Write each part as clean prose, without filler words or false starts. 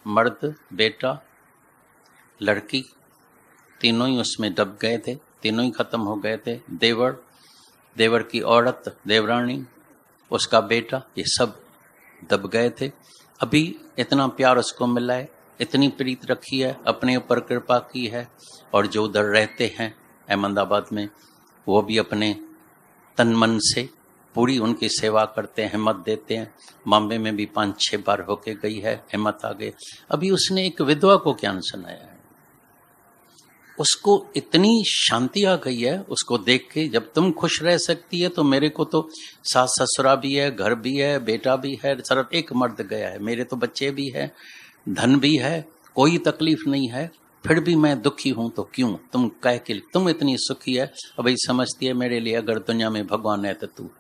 मर्द, बेटा, लड़की, तीनों ही उसमें दब गए थे, तीनों ही खत्म हो गए थे। देवर, देवर की औरत, देवरानी, उसका बेटा, ये सब दब गए थे। अभी इतना प्यार उसको मिला है, इतनी प्रीत रखी है, अपने ऊपर कृपा की है, और जो उधर रहते हैं अहमदाबाद में, वो भी अपने तन मन से पूरी उनकी सेवा करते हैं, हिम्मत देते हैं। बॉम्बे में भी 5-6 बार होके गई है, हिम्मत आ गई। अभी उसने एक विधवा को ज्ञान सुनाया है, उसको इतनी शांति आ गई है उसको देख के। जब तुम खुश रह सकती है तो मेरे को तो सास ससुरा भी है, घर भी है, बेटा भी है, सिर्फ एक मर्द गया है, मेरे तो बच्चे भी है, धन भी है, कोई तकलीफ नहीं है, फिर भी मैं दुखी हूं तो क्यों? तुम कह के तुम इतनी सुखी है, अभी समझती है मेरे लिए अगर दुनिया में भगवान है तो तू।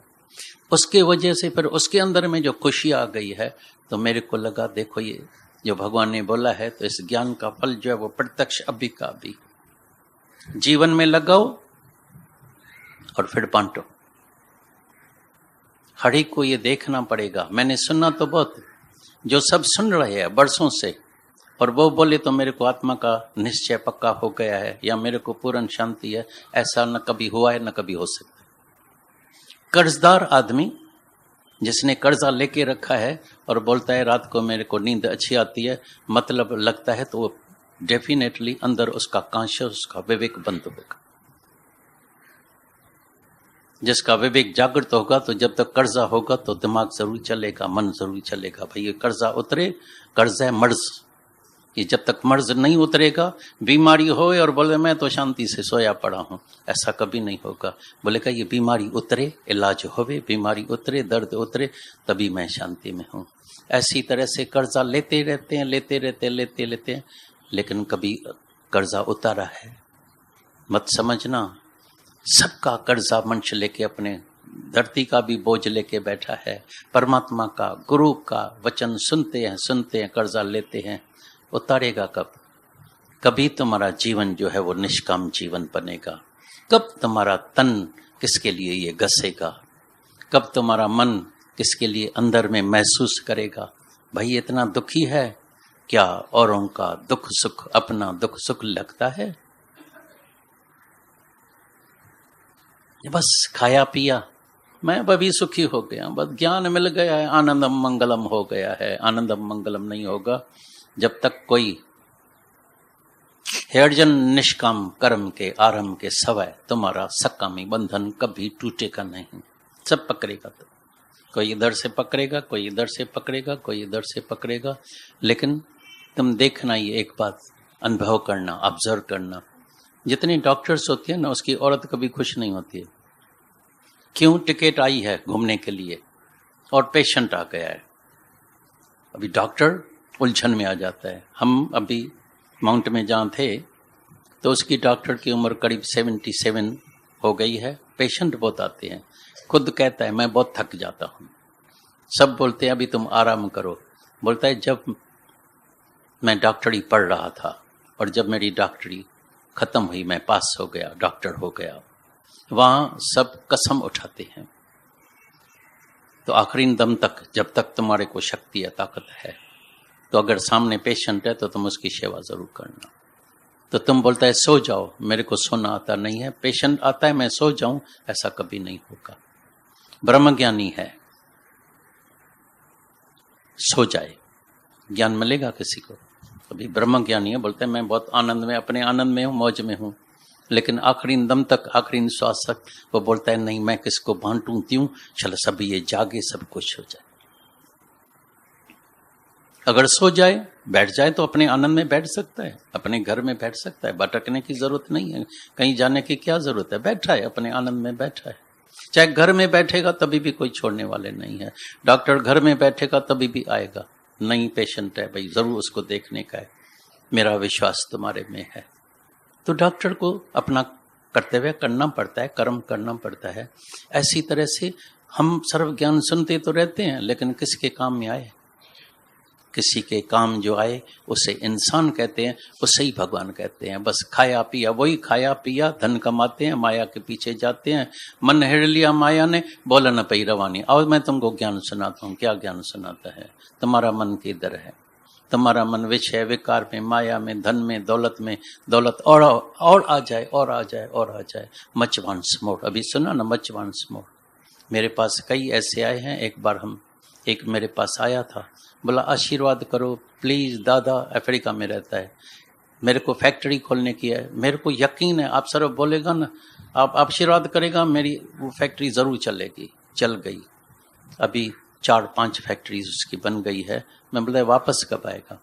उसके वजह से फिर उसके अंदर में जो खुशी आ गई है, तो मेरे को लगा देखो ये जो भगवान ने बोला है, तो इस ज्ञान का फल जो है वो प्रत्यक्ष अभी का अभी जीवन में लगाओ और फिर बांटो। हर एक को ये देखना पड़ेगा। मैंने सुना तो बहुत, जो सब सुन रहे हैं बरसों से, और वो बोले तो मेरे को आत्मा का निश्चय पक्का हो गया है, या मेरे को पूर्ण शांति है, ऐसा न कभी हुआ है न कभी हो सकता है। कर्जदार आदमी जिसने कर्जा लेके रखा है और बोलता है रात को मेरे को नींद अच्छी आती है, मतलब लगता है, तो वो डेफिनेटली अंदर उसका कॉन्शियस, उसका विवेक बंद होगा। जिसका विवेक जागृत होगा, तो जब तक कर्जा होगा तो दिमाग जरूर चलेगा, मन जरूर चलेगा, भाई ये कर्जा उतरे। कर्ज है मर्ज, ये जब तक मर्ज नहीं उतरेगा, बीमारी होए और बोले मैं तो शांति से सोया पड़ा हूं, ऐसा कभी नहीं होगा। बोलेगा ये बीमारी उतरे, इलाज होवे, बीमारी उतरे, दर्द उतरे, तभी मैं शांति में हूं। ऐसी तरह से कर्जा लेते रहते हैं, लेते हैं, लेकिन कभी कर्जा उतारा है मत समझना। सबका कर्जा मनुष्य लेके, अपने धरती का भी बोझ लेके बैठा है, परमात्मा का, गुरु का वचन सुनते हैं, कर्जा लेते हैं। उतारेगा कब? कभी तुम्हारा जीवन जो है वो निष्काम जीवन बनेगा। कब तुम्हारा तन किसके लिए ये घसेगा? कब तुम्हारा मन किसके लिए अंदर में महसूस करेगा? भाई इतना दुखी है, क्या औरों का दुख सुख अपना दुख सुख लगता है? बस खाया पिया, मैं अभी सुखी हो गया, बस ज्ञान मिल गया है, आनंदम मंगलम हो गया है। आनंदम मंगलम नहीं होगा जब तक कोई हेर्जन निष्काम कर्म के आरंभ के सवय तुम्हारा सकामी बंधन कभी टूटेगा नहीं। सब पकड़ेगा, तो कोई इधर से पकड़ेगा, कोई इधर से पकड़ेगा, कोई इधर से पकड़ेगा, लेकिन तुम देखना, ये एक बात अनुभव करना, ऑब्जर्व करना। जितनी डॉक्टर्स होती है ना, उसकी औरत कभी खुश नहीं होती है। क्यों? टिकट आई है घूमने के लिए और पेशेंट आ गया है, अभी डॉक्टर उलझन में आ जाता है। हम अभी माउंट में जहाँ थे, तो उसकी डॉक्टर की उम्र करीब 77 हो गई है, पेशेंट बहुत आते हैं। खुद कहता है मैं बहुत थक जाता हूँ, सब बोलते हैं अभी तुम आराम करो। बोलता है जब मैं डॉक्टरी पढ़ रहा था और जब मेरी डॉक्टरी खत्म हुई, मैं पास हो गया, डॉक्टर हो गया, वहाँ सब कसम उठाते हैं। तो आखिरी दम तक, जब तक तुम्हारे को शक्ति है, ताकत है, तो अगर सामने पेशेंट है तो तुम उसकी सेवा जरूर करना। तो तुम बोलता है सो जाओ, मेरे को सोना आता नहीं है, पेशेंट आता है मैं सो जाऊं, ऐसा कभी नहीं होगा। ब्रह्मज्ञानी है, सो जाए, ज्ञान मिलेगा किसी को? अभी ब्रह्मज्ञानी है, बोलते हैं मैं बहुत आनंद में, अपने आनंद में हूँ, मौज में हूँ, लेकिन आखिरी दम तक, आखिरी श्वास तक वो बोलता है नहीं मैं किसको बांटूं त्यों, चलो सब ये जागे, सब कुछ हो जाए। अगर सो जाए, बैठ जाए, तो अपने आनंद में बैठ सकता है, अपने घर में बैठ सकता है, भटकने की जरूरत नहीं है, कहीं जाने की क्या जरूरत है, बैठा है अपने आनंद में बैठा है। चाहे घर में बैठेगा तभी भी कोई छोड़ने वाले नहीं है, डॉक्टर घर में बैठेगा तभी भी आएगा, नहीं पेशेंट है भाई जरूर उसको देखने का है, मेरा विश्वास तुम्हारे में है। तो डॉक्टर को अपना कर्तव्य करना पड़ता है, कर्म करना पड़ता है। ऐसी तरह से हम सर्व ज्ञान सुनते तो रहते हैं, लेकिन किसके काम में आए? किसी के काम जो आए उसे इंसान कहते हैं, उसे ही भगवान कहते हैं। बस खाया पिया, वही खाया पिया, धन कमाते हैं, माया के पीछे जाते हैं, मन हिड़ लिया माया ने, बोला न पई रवानी। और मैं तुमको ज्ञान सुनाता हूँ। क्या ज्ञान सुनाता है? तुम्हारा मन किधर है? तुम्हारा मन विषय विकार में, माया में, धन में, दौलत और आ जाए और आ जाए और आ जाए। मच वांट्स मोर, अभी सुना ना, मच वांट्स मोर। मेरे पास कई ऐसे आए हैं। एक मेरे पास आया था, बोला आशीर्वाद करो प्लीज दादा, अफ्रीका में रहता है, मेरे को फैक्ट्री खोलने की है। मेरे को यकीन है आप सिर्फ बोलेगा ना, आप आशीर्वाद करेगा, मेरी वो फैक्ट्री जरूर चलेगी। चल गई, अभी 4-5 फैक्ट्रीज उसकी बन गई है। मैं बोला वापस कब आएगा?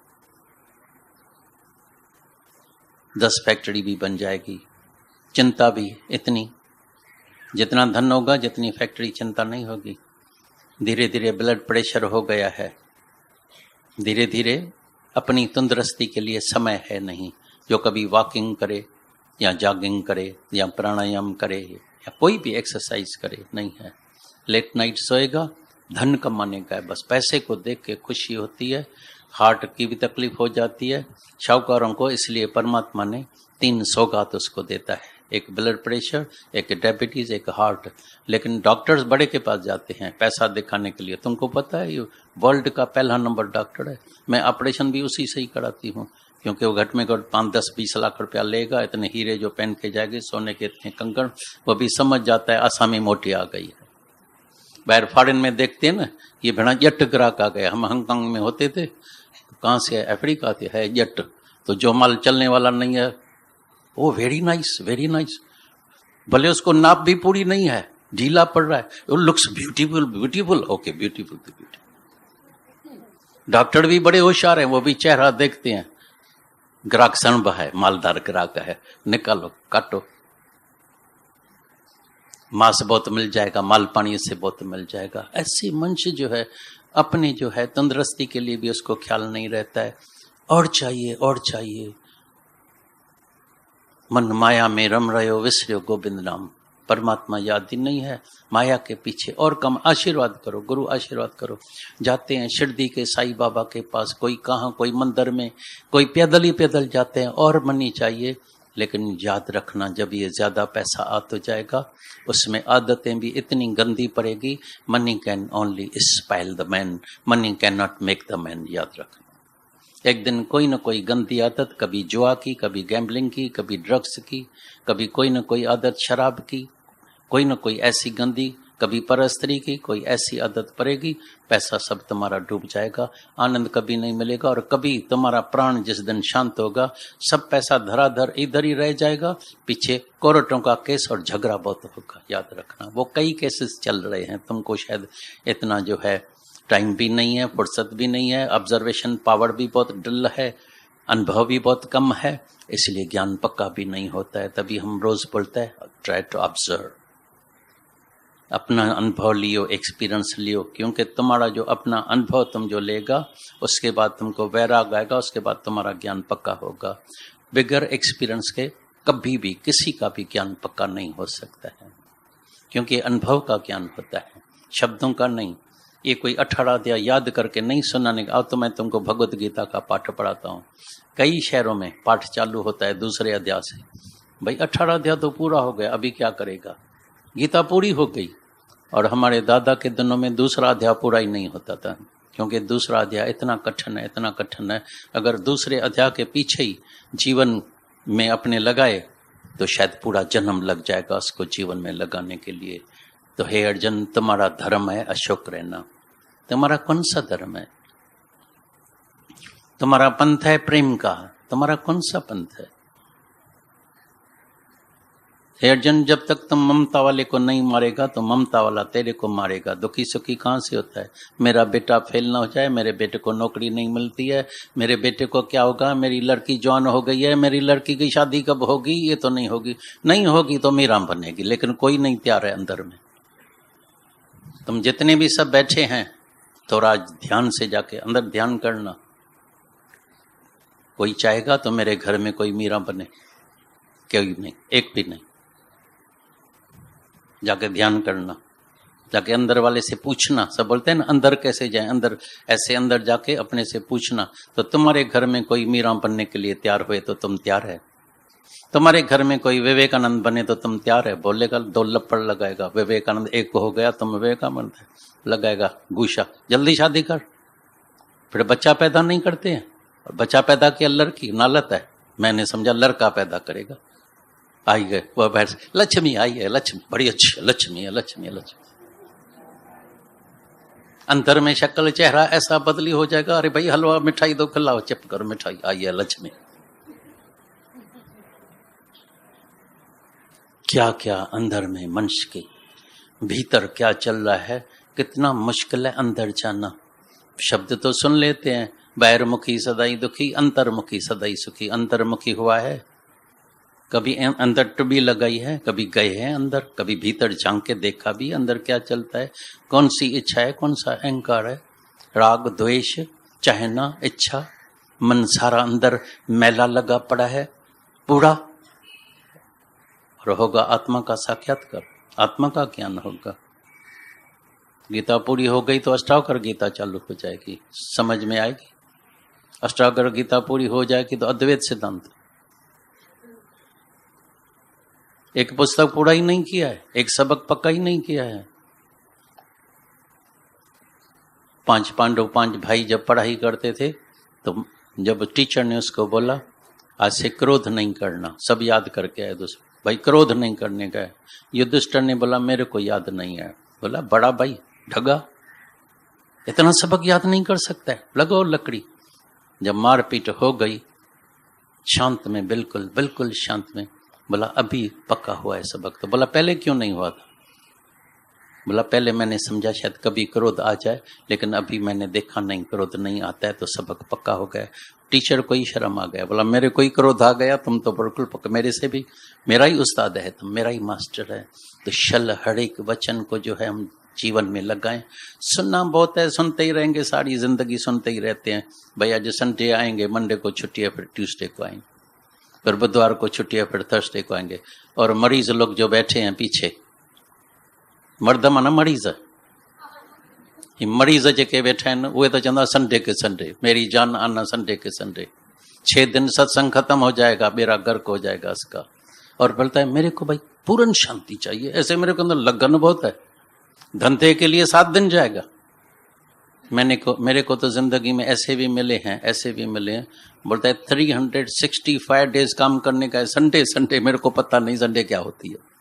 10 फैक्ट्री भी बन जाएगी। चिंता भी इतनी, जितना धन होगा जितनी फैक्ट्री, चिंता नहीं होगी। धीरे धीरे ब्लड प्रेशर हो गया है, धीरे धीरे अपनी तंदुरुस्ती के लिए समय है नहीं। जो कभी वॉकिंग करे या जॉगिंग करे या प्राणायाम करे या कोई भी एक्सरसाइज करे, नहीं है। लेट नाइट सोएगा, धन कमाने का है बस। पैसे को देख के खुशी होती है, हार्ट की भी तकलीफ हो जाती है शाहूकारों को, इसलिए परमात्मा ने 3 सौगात उसको देता है, एक ब्लड प्रेशर, एक डायबिटीज, एक हार्ट। लेकिन डॉक्टर्स बड़े के पास जाते हैं पैसा दिखाने के लिए। तुमको पता है ये वर्ल्ड का पहला नंबर डॉक्टर है। मैं ऑपरेशन भी उसी से ही कराती हूँ, क्योंकि वो घट में घट 5-10-20 लाख रुपया लेगा। इतने हीरे जो पहन के जाएगी, सोने के इतने कंकड़, वो भी समझ जाता है आसामी मोटी आ गई है। बाहर फॉरेन में देखते हैं ना, ये भेड़ा जट ग्राहक आ गया। हम हांगकांग में होते थे, कहाँ से है? अफ्रीका से है जट। तो जो माल चलने वाला नहीं है, वो वेरी नाइस, वेरी नाइस, भले उसको नाप भी पूरी नहीं है, ढीला पड़ रहा है, वो looks beautiful, beautiful, okay beautiful, beautiful. Doctor भी बड़े होशियार हैं, वो भी चेहरा देखते हैं, ग्राहक सणब है, मालदार ग्राहक है, निकालो काटो, मांस बहुत मिल जाएगा, माल पानी से बहुत मिल जाएगा। ऐसे मनुष्य जो है अपने जो है तंदुरुस्ती के लिए भी उसको ख्याल नहीं रहता है, और चाहिए और चाहिए। मन माया में रम रहे विसर्यो गोविंद नाम, परमात्मा याद ही नहीं है, माया के पीछे। और कम आशीर्वाद करो, गुरु आशीर्वाद करो। जाते हैं शिरडी के साईं बाबा के पास, कोई कहाँ, कोई मंदिर में, कोई पैदल ही पैदल जाते हैं, और मनी चाहिए। लेकिन याद रखना, जब ये ज्यादा पैसा आ तो जाएगा, उसमें आदतें भी इतनी गंदी पड़ेगी। Money can only स्पाइल the man, money can not make the man. याद रखना, एक दिन कोई न कोई गंदी आदत, कभी जुआ की, कभी गैम्बलिंग की, कभी ड्रग्स की, कभी कोई न कोई आदत शराब की, कोई न कोई ऐसी गंदी, कभी परस्त्री की, कोई ऐसी आदत पड़ेगी, पैसा सब तुम्हारा डूब जाएगा, आनंद कभी नहीं मिलेगा। और कभी तुम्हारा प्राण जिस दिन शांत होगा, सब पैसा धराधर इधर ही रह जाएगा, पीछे कोर्टों का केस और झगड़ा बहुत होगा। याद रखना, वो कई केसेस चल रहे हैं, तुमको शायद इतना जो है टाइम भी नहीं है, फुर्सत भी नहीं है, ऑब्जर्वेशन पावर भी बहुत डल है, अनुभव भी बहुत कम है, इसलिए ज्ञान पक्का भी नहीं होता है। तभी हम रोज बोलते हैं ट्राई टू ऑब्जर्व, अपना अनुभव लियो, एक्सपीरियंस लियो, क्योंकि तुम्हारा जो अपना अनुभव तुम जो लेगा, उसके बाद तुमको वैराग आएगा, उसके बाद तुम्हारा ज्ञान पक्का होगा। बिगर एक्सपीरियंस के कभी भी किसी का भी ज्ञान पक्का नहीं हो सकता है, क्योंकि अनुभव का ज्ञान होता है, शब्दों का नहीं। ये कोई 18 अध्याय याद करके नहीं सुनाने का। अब तो मैं तुमको भगवत गीता का पाठ पढ़ाता हूँ, कई शहरों में पाठ चालू होता है दूसरे अध्याय से। भाई 18 अध्याय तो पूरा हो गया, अभी क्या करेगा? गीता पूरी हो गई। और हमारे दादा के दिनों में दूसरा अध्याय पूरा ही नहीं होता था, क्योंकि दूसरा अध्याय इतना कठिन है, इतना कठिन है। अगर दूसरे अध्याय के पीछे ही जीवन में अपने लगाए तो शायद पूरा जन्म लग जाएगा उसको जीवन में लगाने के लिए। तो हे अर्जुन, तुम्हारा धर्म है अशोक रहना। तुम्हारा कौन सा धर्म है? तुम्हारा पंथ है प्रेम का, तुम्हारा कौन सा पंथ है? हे अर्जुन, जब तक तुम ममता वाले को नहीं मारेगा तो ममता वाला तेरे को मारेगा। दुखी सुखी कहाँ से होता है? मेरा बेटा फेल ना हो जाए, मेरे बेटे को नौकरी नहीं मिलती है, मेरे बेटे को क्या होगा, मेरी लड़की जवान हो गई है, मेरी लड़की की शादी कब होगी, ये तो नहीं होगी। नहीं होगी तो मीरा बनेगी, लेकिन कोई नहीं तैयार है अंदर में। तुम जितने भी सब बैठे हैं, थोड़ा ध्यान से जाके अंदर ध्यान करना। कोई चाहेगा तो मेरे घर में कोई मीरा बने? कोई नहीं, एक भी नहीं। जाके ध्यान करना, जाके अंदर वाले से पूछना। सब बोलते हैं ना अंदर कैसे जाए, अंदर ऐसे अंदर जाके अपने से पूछना। तो तुम्हारे घर में कोई मीरा बनने के लिए तैयार हुए तो तुम तैयार है? तुम्हारे घर में कोई विवेकानंद बने तो तुम तैयार है? बोलेगा, 2 लपड़ लगाएगा, विवेकानंद एक हो गया, तुम विवेकानंद लगाएगा, घूसा, जल्दी शादी कर। फिर बच्चा पैदा नहीं करते हैं, बच्चा पैदा किया लड़की, नालत है, मैंने समझा लड़का पैदा करेगा। आई गए वह बाहर से, लक्ष्मी आई है, लक्ष्मी बड़ी अच्छी है, लक्ष्मी है, लक्ष्मी है, लक्ष्मी। अंदर में शक्ल चेहरा ऐसा बदली हो जाएगा, अरे भाई हलवा मिठाई दो, खिलाओ, चिप करो मिठाई, आई है लक्ष्मी। क्या क्या अंदर में मनुष्य के भीतर क्या चल रहा है, कितना मुश्किल है अंदर जाना। शब्द तो सुन लेते हैं, बाहरमुखी सदाई दुखी, अंतर्मुखी सदाई सुखी। अंतर्मुखी हुआ है, कभी अंदर टुबी लगाई है, कभी गए हैं अंदर, कभी भीतर झांक के देखा भी अंदर क्या चलता है, कौन सी इच्छा है, कौन सा अहंकार है, राग द्वेष, चाहना, इच्छा, मन सारा अंदर मैला लगा पड़ा है पूरा। और होगा आत्मा का साक्षात्कार, आत्मा का ज्ञान होगा। गीता पूरी हो गई तो अष्टावक्र गीता चालू हो जाएगी, समझ में आएगी। अष्टावक्र गीता पूरी हो जाएगी तो अद्वैत सिद्धांत। एक पुस्तक पूरा ही नहीं किया है, एक सबक पक्का ही नहीं किया है। 5 पांडव 5 भाई जब पढ़ाई करते थे तो जब टीचर ने उसको बोला आज से क्रोध नहीं करना, सब याद करके आए दोस्त, भाई क्रोध नहीं करने का है। युधिष्ठिर ने बोला मेरे को याद नहीं है। बोला बड़ा भाई ढगा, इतना सबक याद नहीं कर सकता है, लगाओ लकड़ी। जब मारपीट हो गई शांत में, बिल्कुल बिल्कुल शांत में, बोला अभी पक्का हुआ है सबक। तो बोला पहले क्यों नहीं हुआ था? बोला पहले मैंने समझा शायद कभी क्रोध आ जाए, लेकिन अभी मैंने देखा नहीं क्रोध नहीं आता है, तो सबक पक्का हो गया। टीचर को ही शर्म आ गया, बोला मेरे को ही क्रोध आ गया, तुम तो बिल्कुल पक्का, मेरे से भी मेरा ही उस्ताद है, तुम मेरा ही मास्टर है। तो शल हर एक वचन को जो है हम जीवन में लगाएं। सुनना बहुत है, सुनते ही रहेंगे, सारी जिंदगी सुनते ही रहते हैं। भाई आज संडे आएंगे, मंडे को छुट्टी है, फिर ट्यूसडे को आएंगे, फिर बुधवार को छुट्टी है, फिर थर्सडे को आएंगे। और मरीज लोग जो बैठे हैं पीछे, मर्द माना मरीज, मरीज जेके बैठा आहिनि उहे तो चवंदा संडे के संडे, मेरी जान आना संडे के संडे। 6 दिन सत्संग खत्म हो जाएगा, मेरा गर्क हो जाएगा इसका। और बोलता है मेरे को भाई पूर्ण शांति चाहिए, ऐसे मेरे को अंदर लगन बहुत है, धंधे के लिए 7 दिन जाएगा। मेरे को तो जिंदगी में ऐसे भी मिले हैं, ऐसे भी मिले हैं। बोलता है 365 डेज काम करने का है, संडे संडे मेरे को पता नहीं संडे क्या होती है।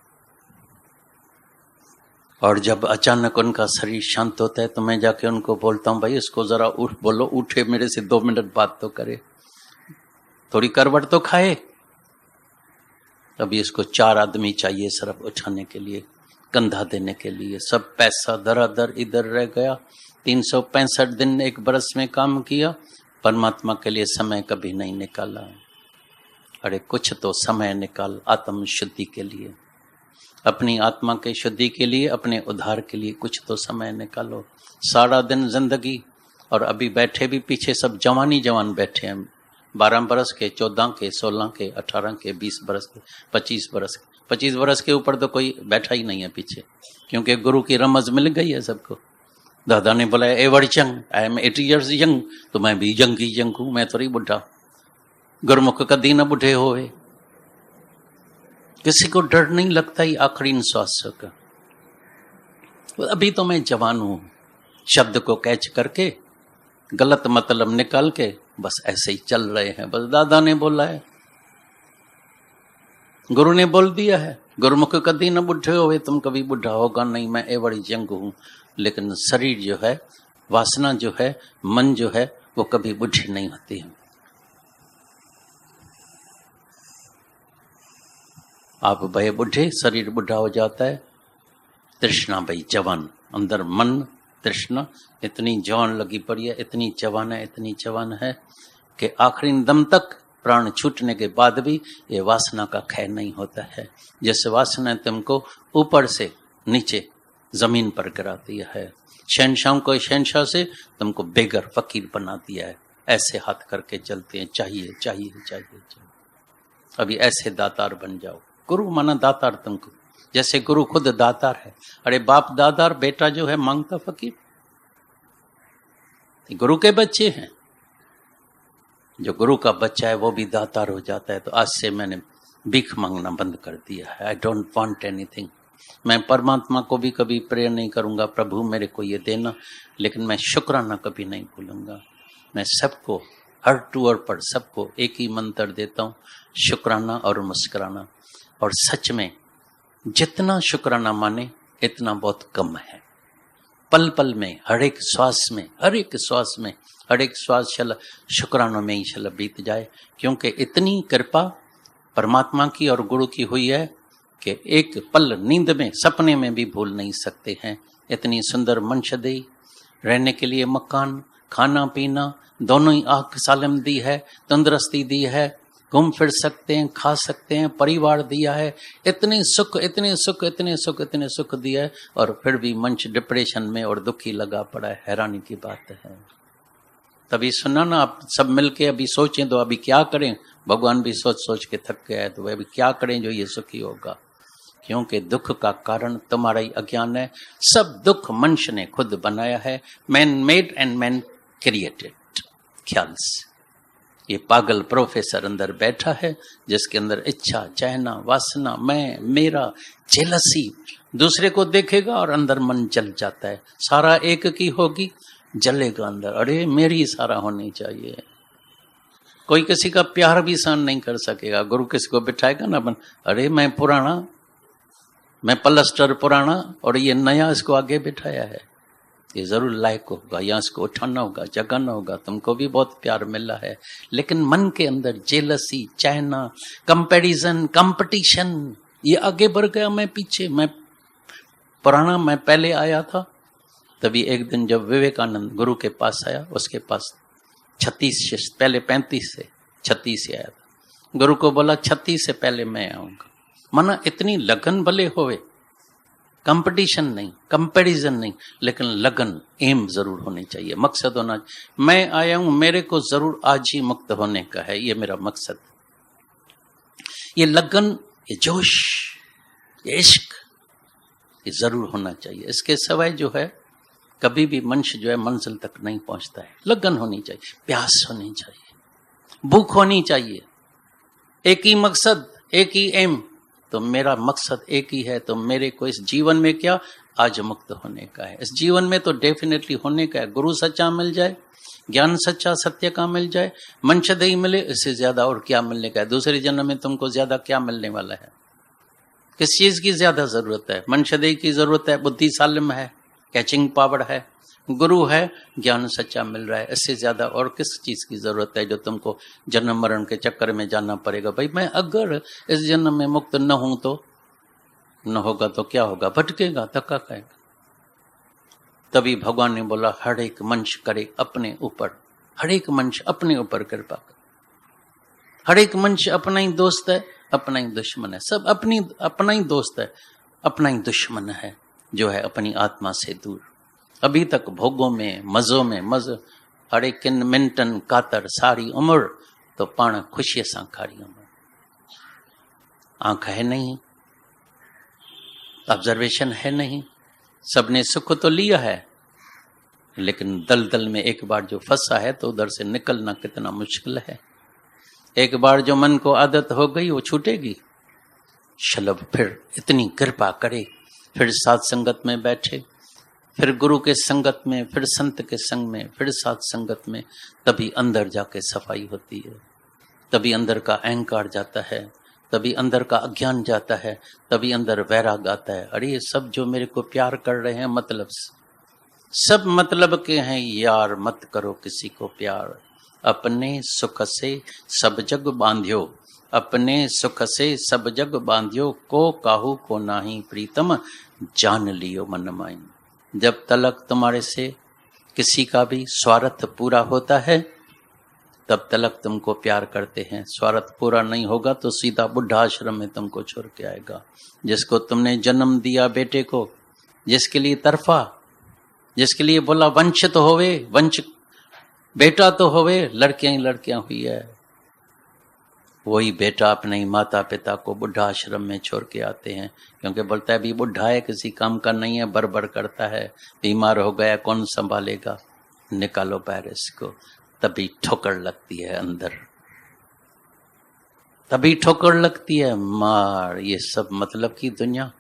और जब अचानक उनका शरीर शांत होता है तो मैं जाके उनको बोलता हूँ भाई इसको जरा उठ, बोलो उठे, मेरे से 2 मिनट बात तो करे, थोड़ी करवट तो खाए। अभी इसको 4 आदमी चाहिए सिर्फ उठाने के लिए, कंधा देने के लिए। सब पैसा दरादर इधर रह गया। 365 दिन 1 बरस में काम किया, परमात्मा के लिए समय कभी नहीं निकाला। अरे कुछ तो समय निकाल आत्म शुद्धि के लिए, अपनी आत्मा के शुद्धि के लिए, अपने उद्धार के लिए कुछ तो समय निकालो। सारा दिन जिंदगी, और अभी बैठे भी पीछे सब जवानी जवान बैठे हैं, 12 बरस के, 14 के, 16 के, 18 के, 20 बरस के, 25 बरस के। 25 बरस के ऊपर तो कोई बैठा ही नहीं है पीछे, क्योंकि गुरु की रमज मिल गई है सबको। दादा ने बोला ever young, I am 80 years young, तो मैं भी यंग ही यंग हूं, मैं थोड़ी बुढ़ा। गुरमुख कदी न बुढ़े होए, किसी को डर नहीं लगता ही आखिरी श्वास का। अभी तो मैं जवान हूं, शब्द को कैच करके गलत मतलब निकाल के बस ऐसे ही चल रहे हैं। बस दादा ने बोला है, गुरु ने बोल दिया है, गुरुमुख कदी न बुढ़े होए, तुम कभी बुढ़ा होगा नहीं, मैं एवरी यंग हूं। लेकिन शरीर जो है, वासना जो है, मन जो है, वो कभी बुढ़ी नहीं होती है। आप भय बुढ़े, शरीर बुढ़ा हो जाता है, तृष्णा भाई जवान, अंदर मन तृष्णा इतनी जवान लगी पड़ी है, इतनी जवान है, इतनी जवान है कि आखिरी दम तक प्राण छूटने के बाद भी ये वासना का खैर नहीं होता है। जैसे वासना तुमको ऊपर से नीचे जमीन पर गिरा दिया है, शहनशाह को शहनशाह से तुमको बेगर फकीर बना दिया है। ऐसे हाथ करके चलते हैं, चाहिए चाहिए चाहिए चाहिए। अभी ऐसे दातार बन जाओ। गुरु माना दातार तुमको, जैसे गुरु खुद दातार है। अरे बाप दातार, बेटा जो है मांगता फकीर। गुरु के बच्चे हैं, जो गुरु का बच्चा है वो भी दातार हो जाता है। तो आज से मैंने भीख मांगना बंद कर दिया है। I don't want anything. मैं परमात्मा को भी कभी प्रेयर नहीं करूंगा प्रभु मेरे को ये देना, लेकिन मैं शुक्राना कभी नहीं भूलूंगा। मैं सबको हर टूर पर सबको एक ही मंत्र देता हूँ, शुक्राना और मुस्कुराना। और सच में जितना शुक्राना माने इतना बहुत कम है। पल पल में, हर एक श्वास में, हर एक श्वास में, हर एक श्वास चल शुक्रानों में ही चल बीत जाए, क्योंकि इतनी कृपा परमात्मा की और गुरु की हुई है कि एक पल नींद में, सपने में भी भूल नहीं सकते हैं। इतनी सुंदर मंशदेही, रहने के लिए मकान, खाना पीना दोनों ही आँख सालम दी है, तंदुरुस्ती दी है, घूम फिर सकते हैं, खा सकते हैं, परिवार दिया है, इतने सुख, इतने सुख, इतने सुख, इतने सुख दिया है, और फिर भी मंच डिप्रेशन में और दुखी लगा पड़ा है। हैरानी की बात है। तभी सुना ना, आप सब मिलके अभी सोचें तो अभी क्या करें। भगवान भी सोच सोच के थक गया है, तो अभी क्या करें जो ये सुखी होगा। क्योंकि दुख का कारण तुम्हारा ही अज्ञान है। सब दुख मनुष्य ने खुद बनाया है। Man made and man created. ख्याल से ये पागल प्रोफेसर अंदर बैठा है, जिसके अंदर इच्छा, चाहना, वासना, मैं, मेरा, जेलसी, दूसरे को देखेगा और अंदर मन जल जाता है। सारा एक की होगी, जलेगा अंदर, अरे मेरी सारा होनी चाहिए। कोई किसी का प्यार भी सहन नहीं कर सकेगा। गुरु किसी को बिठाएगा ना, अरे मैं पुराना, मैं पलस्टर पुराना और ये नया इसको आगे बिठाया है, ये जरूर लायक होगा, या इसको उठाना होगा, जगाना होगा। तुमको भी बहुत प्यार मिला है, लेकिन मन के अंदर जेलसी, चाहना, कंपैरिजन, कंपटीशन, ये आगे बढ़ गया, मैं पीछे, मैं पुराना, मैं पहले आया था। तभी एक दिन जब विवेकानंद गुरु के पास आया, उसके पास 36 से पहले 35 से 36 से आया था। गुरु को बोला 36 से पहले मैं आऊंगा। माना इतनी लगन भले होवे, कंपटीशन नहीं, कंपैरिजन नहीं, लेकिन लगन, एम जरूर होनी चाहिए, मकसद होना चाहिए। मैं आया हूं, मेरे को जरूर आज ही मुक्त होने का है, ये मेरा मकसद। ये लगन, ये जोश, ये इश्क, ये जरूर होना चाहिए। इसके सिवाय जो है कभी भी मनुष्य जो है मंजिल तक नहीं पहुंचता है। लगन होनी चाहिए, प्यास होनी चाहिए, भूख होनी चाहिए, एक ही मकसद, एक ही एम। तो मेरा मकसद एक ही है, तो मेरे को इस जीवन में क्या, आज मुक्त होने का है। इस जीवन में तो डेफिनेटली होने का है। गुरु सच्चा मिल जाए, ज्ञान सच्चा सत्य का मिल जाए, मंशदेही मिले, इससे ज्यादा और क्या मिलने का है। दूसरे जन्म में तुमको ज्यादा क्या मिलने वाला है? किस चीज की ज्यादा जरूरत है? मंशदेही की जरूरत है, बुद्धि सालिम है, कैचिंग पावर है, गुरु है, ज्ञान सच्चा मिल रहा है। इससे ज्यादा और किस चीज की जरूरत है जो तुमको जन्म मरण के चक्कर में जाना पड़ेगा? भाई मैं अगर इस जन्म में मुक्त न हूं तो न होगा तो क्या होगा? भटकेगा, धक्का खाएगा। तभी भगवान ने बोला हर एक मनुष्य करे अपने ऊपर, हर एक मनुष्य अपने ऊपर कृपा करे। हर एक मनुष्य अपना ही दोस्त है, अपना ही दुश्मन है। सब अपना ही दोस्त है, अपना ही दुश्मन है, जो है अपनी आत्मा से दूर। अभी तक भोगों में, मजों में मज, हर एक मिनटन कातर सारी उम्र तो पाण खुशी सां खारी उम्र। आंख है नहीं, ऑब्जर्वेशन है नहीं, सबने सुख तो लिया है, लेकिन दलदल में एक बार जो फंसा है तो उधर से निकलना कितना मुश्किल है। एक बार जो मन को आदत हो गई वो छूटेगी। शलभ फिर इतनी कृपा करे, फिर साथ संगत में बैठे, फिर गुरु के संगत में, फिर संत के संग में, फिर साथ संगत में, तभी अंदर जाके सफाई होती है, तभी अंदर का अहंकार जाता है, तभी अंदर का अज्ञान जाता है, तभी अंदर वैराग आता है। अरे ये सब जो मेरे को प्यार कर रहे हैं मतलब सब मतलब के हैं यार, मत करो किसी को प्यार। अपने सुख से सब जग बांध्यो, अपने सुख से सब जग बांध्यो, को काहू को नाही प्रीतम, जान लियो मन माई। जब तलक तुम्हारे से किसी का भी स्वार्थ पूरा होता है तब तलक तुमको प्यार करते हैं। स्वार्थ पूरा नहीं होगा तो सीधा बुढ़ा आश्रम में तुमको छोड़ के आएगा। जिसको तुमने जन्म दिया बेटे को, जिसके लिए तरफा, जिसके लिए बोला वंश तो होवे, वंश बेटा तो होवे, लड़कियां ही लड़कियां हुई है, वही बेटा अपने ही माता पिता को बुढ़ा आश्रम में छोड़ के आते हैं। क्योंकि बोलता है अभी बुढ़ा है, किसी काम का नहीं है, बरबर करता है, बीमार हो गया, कौन संभालेगा, निकालो बाहर इसको। तभी ठोकर लगती है अंदर, तभी ठोकर लगती है, मार। ये सब मतलब की दुनिया।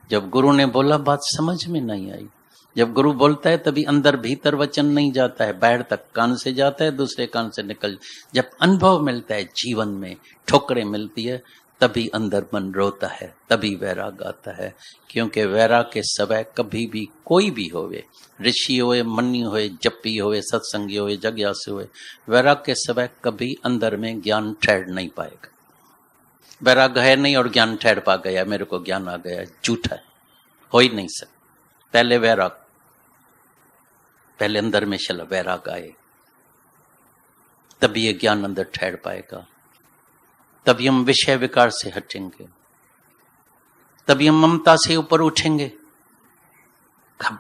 जब गुरु ने बोला बात समझ में नहीं आई, जब गुरु बोलता है तभी अंदर भीतर वचन नहीं जाता है, बाहर तक कान से जाता है, दूसरे कान से निकल। जब अनुभव मिलता है जीवन में, ठोकरें मिलती है, तभी अंदर मन रोता है, तभी वैराग आता है। क्योंकि वैराग के समय कभी भी कोई भी होवे, ऋषि होए, मनी होए, जपी होए, सत्संगी होए, जग्यासु होए, वैराग के समय कभी अंदर में ज्ञान ठहर नहीं पाएगा। वैराग है नहीं और ज्ञान ठहर पा गया, मेरे को ज्ञान आ गया, झूठा है, हो ही नहीं सकता। पहले वैराग, पहले अंदर में चला वैराग आए, तभी ये ज्ञान अंदर ठहर पाएगा, तभी हम विषय विकार से हटेंगे, तभी हम ममता से ऊपर उठेंगे।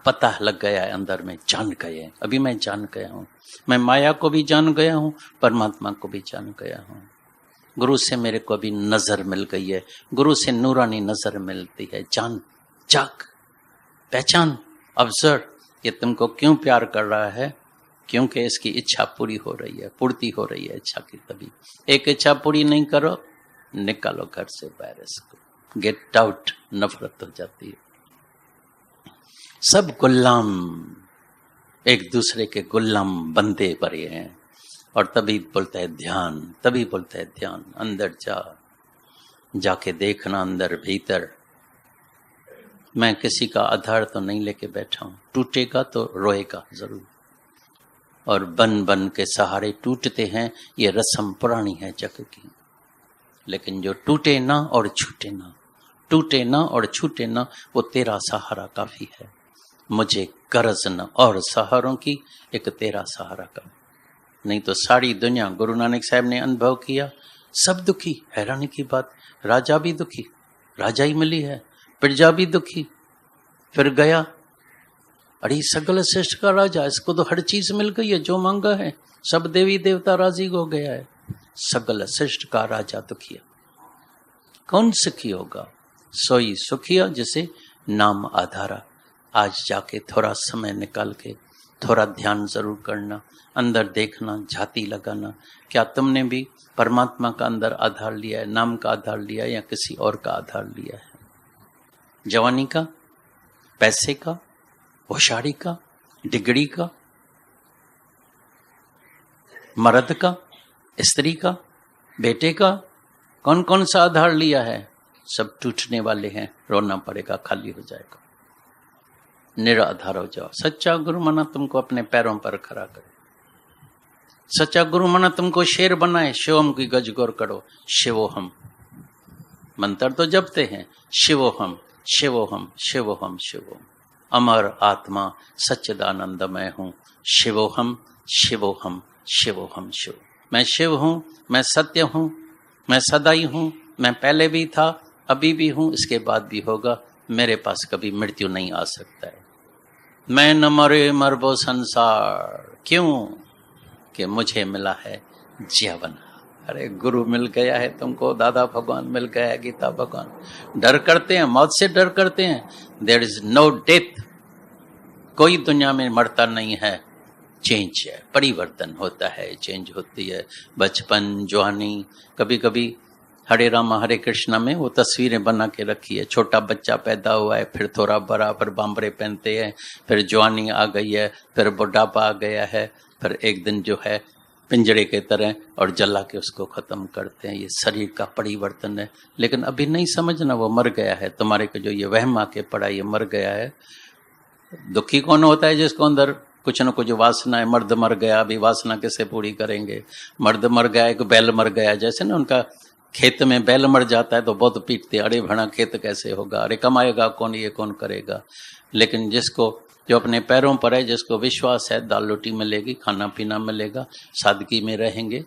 पता लग गया है अंदर में, जान गए हैं, अभी मैं जान गया हूं, मैं माया को भी जान गया हूं, परमात्मा को भी जान गया हूं। गुरु से मेरे को अभी नजर मिल गई है, गुरु से नूरानी नजर मिलती है। जान, जाग, पहचान, ऑब्जर्व, ये तुमको क्यों प्यार कर रहा है, क्योंकि इसकी इच्छा पूरी हो रही है, पूर्ति हो रही है इच्छा की। तभी एक इच्छा पूरी नहीं करो, निकालो घर से बाहर इसको, गेट आउट, नफरत हो जाती है। सब गुलाम एक दूसरे के गुलाम बंदे पड़े हैं। और तभी बोलता है ध्यान, तभी बोलता है ध्यान। अंदर जा, जाके देखना अंदर भीतर। मैं किसी का आधार तो नहीं लेके बैठा हूं, टूटेगा तो रोएगा जरूर, और बन बन के सहारे टूटते हैं, ये रस्म पुरानी है जग की। लेकिन जो टूटे ना और छूटे ना, टूटे ना और छूटे ना, वो तेरा सहारा काफी है। मुझे गरज न और सहारों की, एक तेरा सहारा का। नहीं तो सारी दुनिया, गुरु नानक साहब ने अनुभव किया, सब दुखी। हैरानी की बात, राजा भी दुखी, राजा ही मिली है, प्रजा भी दुखी। फिर गया, अरे सगल श्रेष्ठ का राजा, इसको तो हर चीज मिल गई है, जो मांगा है, सब देवी देवता राजी हो गया है। सगल श्रेष्ठ का राजा दुखिया, कौन सुखी होगा? सोई सुखिया जिसे नाम आधारा। आज जाके थोड़ा समय निकाल के थोड़ा ध्यान जरूर करना, अंदर देखना, झाती लगाना, क्या तुमने भी परमात्मा का अंदर आधार लिया है, नाम का आधार लिया है, या किसी और का आधार लिया है? जवानी का, पैसे का, होशियारी का, डिग्री का, मर्द का, स्त्री का, बेटे का, कौन कौन सा आधार लिया है? सब टूटने वाले हैं, रोना पड़ेगा, खाली हो जाएगा, निराधार हो जाओ। सच्चा गुरु माना तुमको अपने पैरों पर खड़ा करे, सच्चा गुरु माना तुमको शेर बनाए, शिवम की गजगोर करो, शिवोहम। मंत्र तो जपते हैं, शिवोहम शिवोहम शिवोहम शिवोहम। अमर आत्मा सच्चिदानंदमय हूँ, शिवोहम शिवोहम शिवोहम शिव। मैं शिव हूँ, मैं सत्य हूँ, मैं सदाई हूँ, मैं पहले भी था, अभी भी हूँ, इसके बाद भी होगा। मेरे पास कभी मृत्यु नहीं आ सकता है। मैं न मरे मरबो संसार, क्यों? कि मुझे मिला है जीवन। अरे गुरु मिल गया है तुमको, दादा भगवान मिल गया है, गीता भगवान। डर करते हैं, मौत से डर करते हैं। देयर इज नो डेथ, कोई दुनिया में मरता नहीं है। चेंज है, परिवर्तन होता है, चेंज होती है। बचपन, जवानी, कभी कभी हरे रामा हरे कृष्णा में वो तस्वीरें बना के रखी है। छोटा बच्चा पैदा हुआ है, फिर थोड़ा बड़ा, फिर बांबरे पहनते हैं, फिर जवानी आ गई है, फिर बुढ़ापा आ गया है, फिर एक दिन जो है पिंजरे के तरह और जला के उसको खत्म करते हैं। ये शरीर का परिवर्तन है। लेकिन अभी नहीं समझना वो मर गया है। तुम्हारे को जो ये वहम आके पड़ा, ये मर गया है। दुखी कौन होता है? जिसको अंदर कुछ न कुछ वासना है। मर्द मर गया, अभी वासना कैसे पूरी करेंगे? मर्द मर गया, एक बैल मर गया, जैसे ना उनका खेत में बैल मर जाता है तो बहुत पीटते, अरे भड़ा खेत कैसे होगा, अरे कमाएगा कौन, ये कौन करेगा। लेकिन जिसको जो अपने पैरों पर है, जिसको विश्वास है दाल रोटी मिलेगी, खाना पीना मिलेगा, सादगी में रहेंगे,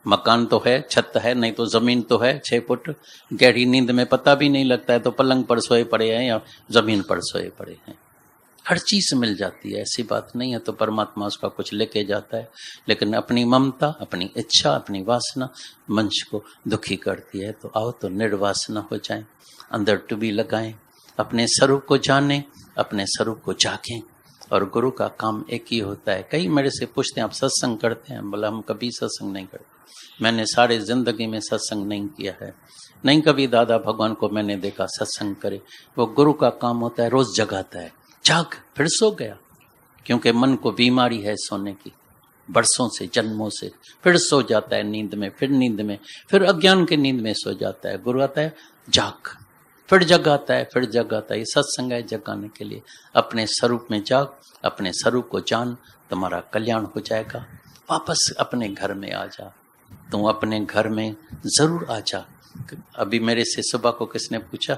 मकान तो है, छत है, नहीं तो जमीन तो है 6 फुट, गहरी नींद में पता भी नहीं लगता है तो पलंग पर सोए पड़े हैं या जमीन पर सोए पड़े हैं। हर चीज मिल जाती है, ऐसी बात नहीं है। तो परमात्मा उसका कुछ लेके जाता है, लेकिन अपनी ममता, अपनी इच्छा, अपनी वासना मनुष्य को दुखी करती है। तो आओ तो निर्वासना हो जाए, अंदर टुबी लगाएं, अपने स्वरूप को जानें, अपने स्वरूप को जागें। और गुरु का काम एक ही होता है। कई मेरे से पूछते हैं आप सत्संग करते हैं? बोला हम कभी सत्संग नहीं करते। मैंने सारे जिंदगी में सत्संग नहीं किया है, नहीं कभी दादा भगवान को मैंने देखा सत्संग करे। वो गुरु का काम होता है, रोज जगाता है, जाग, फिर सो गया, क्योंकि मन को बीमारी है सोने की, बरसों से, जन्मों से। फिर सो जाता है नींद में, फिर नींद में, फिर अज्ञान के नींद में सो जाता है। गुरु आता है जाग, फिर जगाता है, फिर जगाता है। ये सत्संग है जगाने के लिए। अपने स्वरूप में जाग, अपने स्वरूप को जान, तुम्हारा कल्याण हो जाएगा। वापस अपने घर में आ जा, तू अपने घर में जरूर आ जा। अभी मेरे से सुबह को किसने पूछा,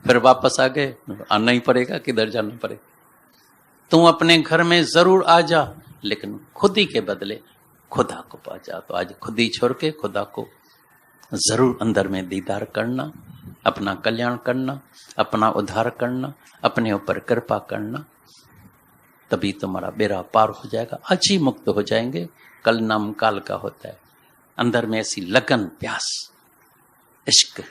फिर वापस आ गए, आना ही पड़ेगा, किधर जाना पड़ेगा। तू अपने घर में जरूर आ जा, लेकिन खुदी के बदले खुदा को पा जा। तो आज खुदी छोड़ के खुदा को जरूर अंदर में दीदार करना, अपना कल्याण करना, अपना उद्धार करना, अपने ऊपर कृपा करना, तभी तुम्हारा बेड़ा पार हो जाएगा। आज ही मुक्त हो जाएंगे। कल नाम काल का होता है। अंदर में ऐसी लगन, प्यास, इश्क,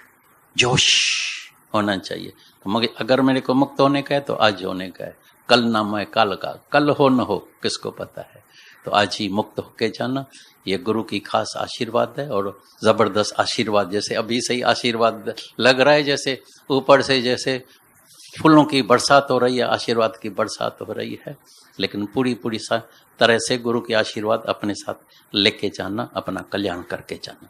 जोश होना चाहिए। तो मगर अगर मेरे को मुक्त होने का है तो आज होने का है। कल नाम है काल का, कल हो न हो किसको पता है। तो आज ही मुक्त होके जाना। ये गुरु की खास आशीर्वाद है, और जबरदस्त आशीर्वाद। जैसे अभी से ही आशीर्वाद लग रहा है, जैसे ऊपर से जैसे फूलों की बरसात हो रही है, आशीर्वाद की बरसात हो रही है। लेकिन पूरी तरह से गुरु की आशीर्वाद अपने साथ लेके जाना, अपना कल्याण करके जाना।